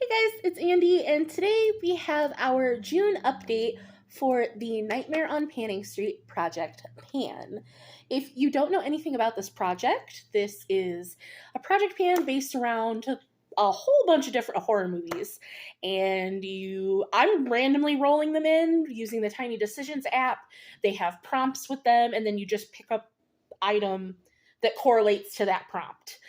Hey guys, it's Andy, and today we have our June update for the Nightmare on Panning Street Project Pan. If you don't know anything about this project, this is a project pan based around a whole bunch of different horror movies, and I'm randomly rolling them in using the Tiny Decisions app. They have prompts with them, and then you just pick up item that correlates to that prompt.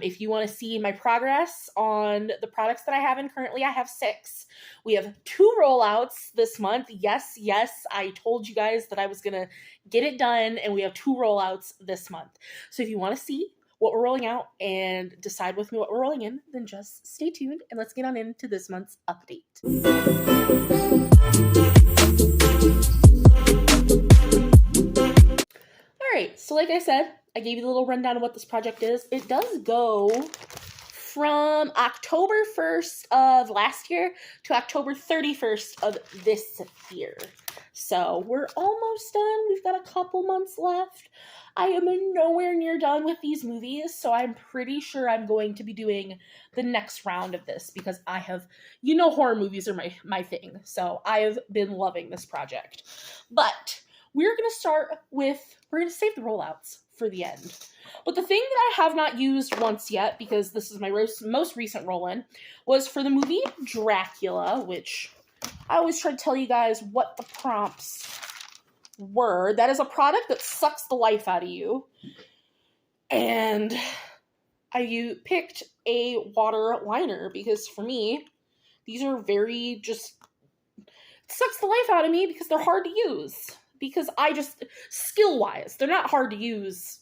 If you want to see my progress on the products that I have in currently, I have 6. We have 2 rollouts this month. Yes, I told you guys that I was going to get it done, and we have 2 rollouts this month. So if you want to see what we're rolling out and decide with me what we're rolling in, then just stay tuned and let's get on into this month's update. Alright, so like I said, I gave you the little rundown of what this project is. It does go from October 1st of last year to October 31st of this year. So we're almost done. We've got a couple months left. I am nowhere near done with these movies, so I'm pretty sure I'm going to be doing the next round of this because I have, horror movies are my thing. So I have been loving this project. But we're going to save the rollouts for the end. But the thing that I have not used once yet, because this is my most recent roll-in, was for the movie Dracula, which I always try to tell you guys what the prompts were. That is a product that sucks the life out of you. And I picked a water liner because for me, these are very it sucks the life out of me because they're hard to use. Because skill-wise, they're not hard to use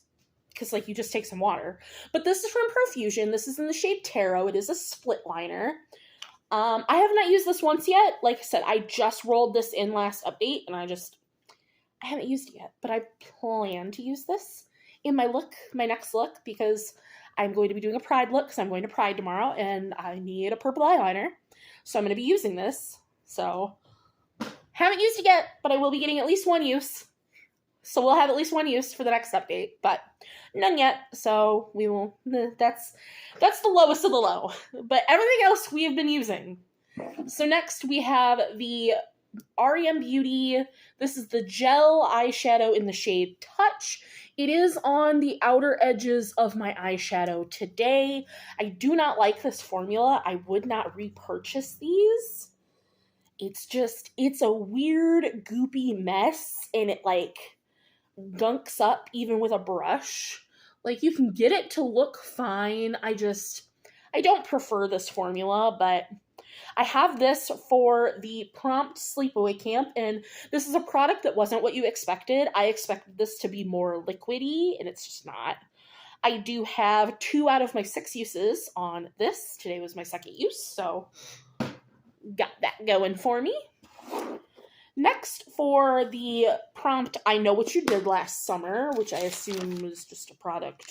because, you just take some water. But this is from Profusion. This is in the shade Tarot. It is a split liner. I have not used this once yet. Like I said, I just rolled this in last update, and I haven't used it yet. But I plan to use this in my next look, because I'm going to be doing a Pride look, because I'm going to Pride tomorrow, and I need a purple eyeliner. So I'm going to be using this. So haven't used it yet, but I will be getting at least one use. So we'll have at least one use for the next update, but none yet. So we will, that's the lowest of the low. But everything else we have been using. So next we have the REM Beauty. This is the gel eyeshadow in the shade Touch. It is on the outer edges of my eyeshadow today. I do not like this formula. I would not repurchase these. It's a weird, goopy mess, and it, gunks up even with a brush. You can get it to look fine. I don't prefer this formula, but I have this for the prompt sleepaway camp, and this is a product that wasn't what you expected. I expected this to be more liquidy, and it's just not. I do have 2 out of my 6 uses on this. Today was my second use, so got that going for me. Next, for the prompt, I Know What You Did Last Summer, which I assume was just a product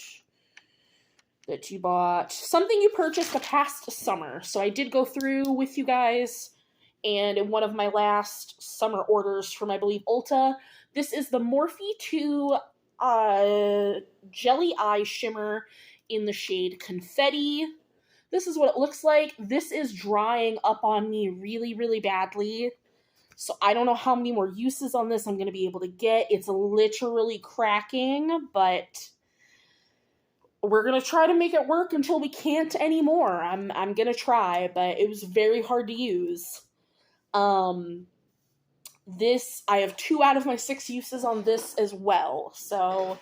that you bought. Something you purchased a past summer. So I did go through with you guys, and in one of my last summer orders from, I believe, Ulta, this is the Morphe 2 Jelly Eye Shimmer in the shade Confetti. This is what it looks like. This is drying up on me really, really badly. So I don't know how many more uses on this I'm going to be able to get. It's literally cracking, but we're going to try to make it work until we can't anymore. I'm going to try, but it was very hard to use. This, I have 2 out of my 6 uses on this as well. So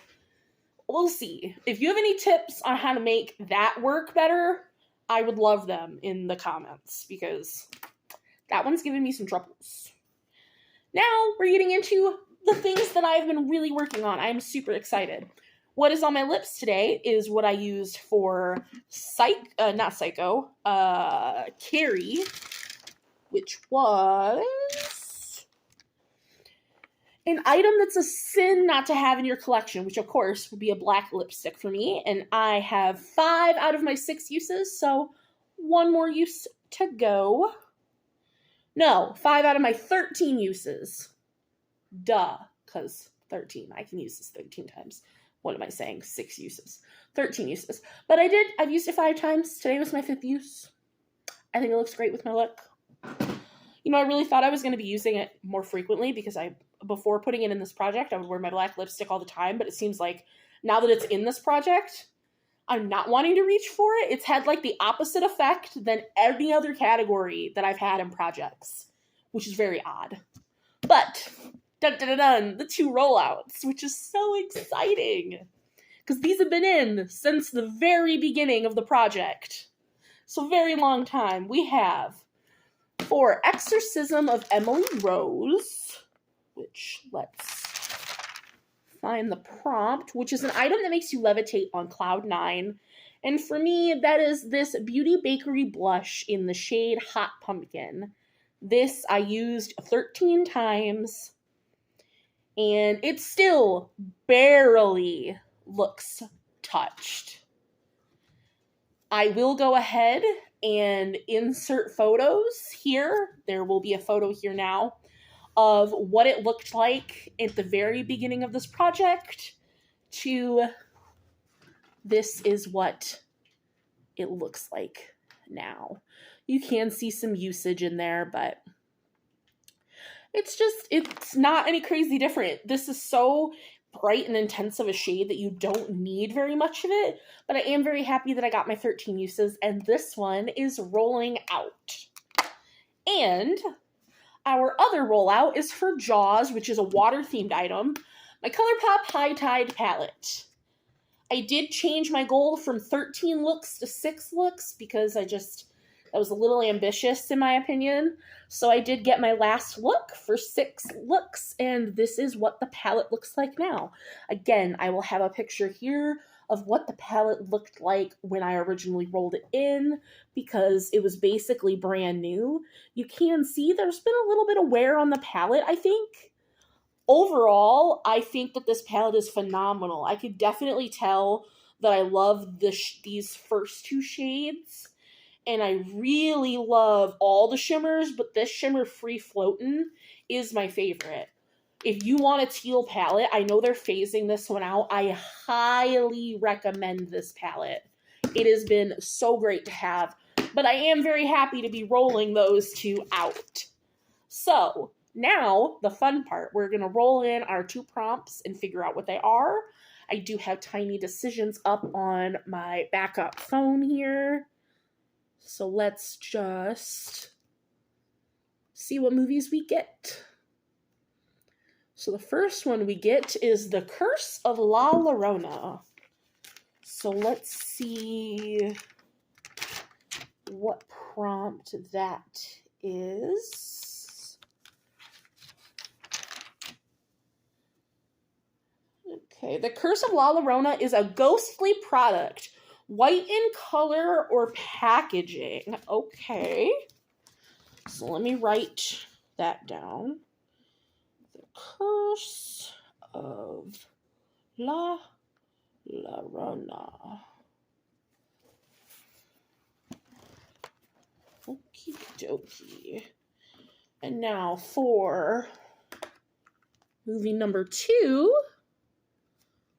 we'll see. If you have any tips on how to make that work better, I would love them in the comments, because that one's giving me some troubles. Now we're getting into the things that I've been really working on. I'm super excited. What is on my lips today is what I used for Carrie, which was an item that's a sin not to have in your collection, which of course would be a black lipstick for me. And I have 5 out of my 6 uses, so 1 more use to go. No, 5 out of my 13 uses. Duh, because 13. I can use this 13 times. What am I saying? 6 uses. 13 uses. But I've used it 5 times. Today was my 5th use. I think it looks great with my look. You know, I really thought I was going to be using it more frequently because before putting it in this project, I would wear my black lipstick all the time, but it seems like now that it's in this project, I'm not wanting to reach for it. It's had like the opposite effect than any other category that I've had in projects, which is very odd. But, dun dun dun dun, the 2 rollouts, which is so exciting. Because these have been in since the very beginning of the project. So very long time. We have for Exorcism of Emily Rose, which let's find the prompt, which is an item that makes you levitate on cloud 9. And for me, that is this Beauty Bakery blush in the shade Hot Pumpkin. This I used 13 times, and it still barely looks touched. I will go ahead and insert photos here. There will be a photo here now of what it looked like at the very beginning of this project to this is what it looks like now. You can see some usage in there, but it's not any crazy different. This is so bright and intense of a shade that you don't need very much of it, but I am very happy that I got my 13 uses, and this one is rolling out. And our other rollout is for Jaws, which is a water-themed item, my ColourPop High Tide palette. I did change my goal from 13 looks to 6 looks because that was a little ambitious in my opinion. So I did get my last look for 6 looks, and this is what the palette looks like now. Again, I will have a picture here of what the palette looked like when I originally rolled it in because it was basically brand new. You can see there's been a little bit of wear on the palette, I think. Overall, I think that this palette is phenomenal. I could definitely tell that I love these first 2 shades. And I really love all the shimmers, but this shimmer Free Floatin' is my favorite. If you want a teal palette, I know they're phasing this one out. I highly recommend this palette. It has been so great to have, but I am very happy to be rolling those 2 out. So now the fun part, we're going to roll in our 2 prompts and figure out what they are. I do have tiny decisions up on my backup phone here. So let's just see what movies we get. So the first one we get is The Curse of La Llorona. So let's see what prompt that is. Okay, The Curse of La Llorona is a ghostly product. White in color or packaging. Okay. So let me write that down. The Curse of La Llorona. Okie dokie. And now for movie number 2.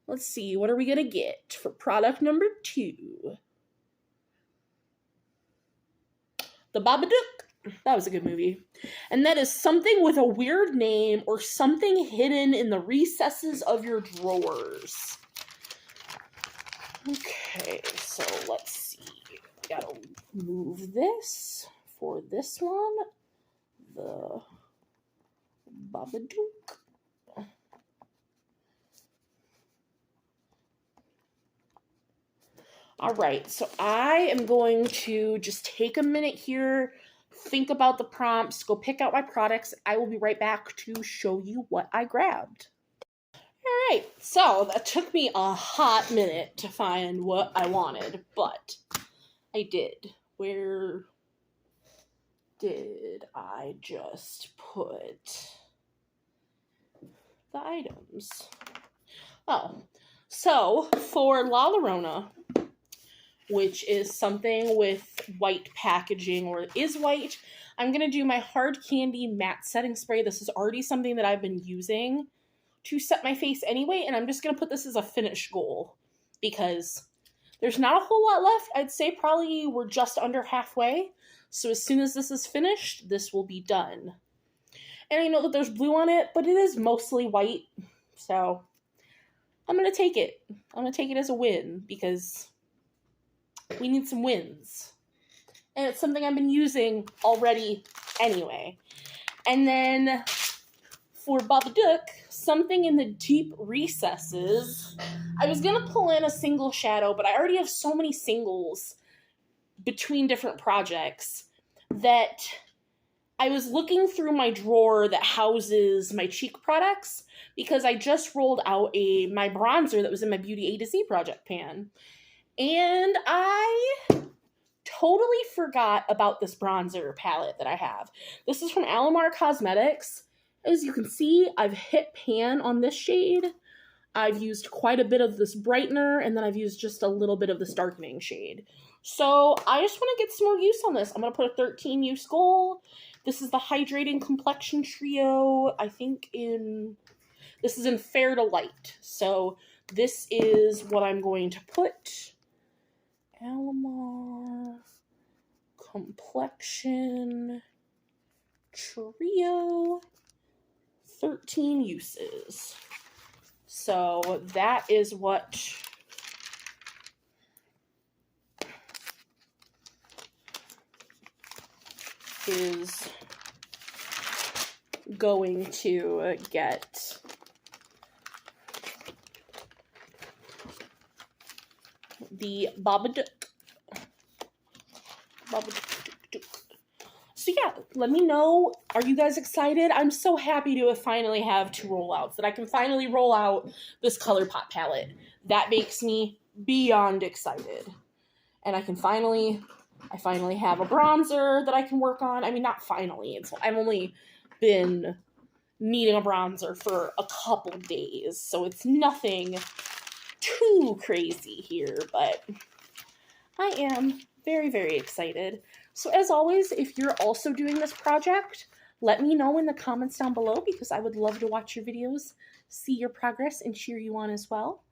Let's see, what are we going to get for product number 2? The Babadook. That was a good movie. And that is something with a weird name or something hidden in the recesses of your drawers. Okay, so let's see. Gotta move this for this one. The Babadook. All right, so I am going to just take a minute here, think about the prompts, go pick out my products. I will be right back to show you what I grabbed. All right, so that took me a hot minute to find what I wanted, but I did. Where did I just put the items? Oh, so for La Llorona, which is something with white packaging, or is white, I'm going to do my Hard Candy Matte Setting Spray. This is already something that I've been using to set my face anyway, and I'm just going to put this as a finish goal, because There's not a whole lot left. I'd say probably we're just under halfway. So as soon as this is finished, this will be done. And I know that there's blue on it, but it is mostly white. So I'm going to take it. I'm going to take it as a win because we need some wins. And it's something I've been using already anyway. And then for Babadook, something in the deep recesses. I was going to pull in a single shadow, but I already have so many singles between different projects that I was looking through my drawer that houses my cheek products because I just rolled out my bronzer that was in my Beauty A to Z project pan. And I totally forgot about this bronzer palette that I have. This is from Alamar Cosmetics. As you can see, I've hit pan on this shade. I've used quite a bit of this brightener, and then I've used just a little bit of this darkening shade. So I just want to get some more use on this. I'm going to put a 13 use goal. This is the Hydrating Complexion Trio. I think this is in Fair to Light. So this is what I'm going to put. Alamar Complexion Trio. 13 uses. So that is what is going to get the Babadook. So yeah, let me know. Are you guys excited? I'm so happy to finally have 2 rollouts, that I can finally roll out this ColourPop palette. That makes me beyond excited. And I finally have a bronzer that I can work on. I mean, not finally. I've only been needing a bronzer for a couple days, so it's nothing too crazy here, but I am very, very excited. So as always, if you're also doing this project, let me know in the comments down below because I would love to watch your videos, see your progress, and cheer you on as well.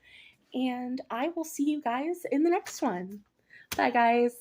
And I will see you guys in the next one. Bye, guys.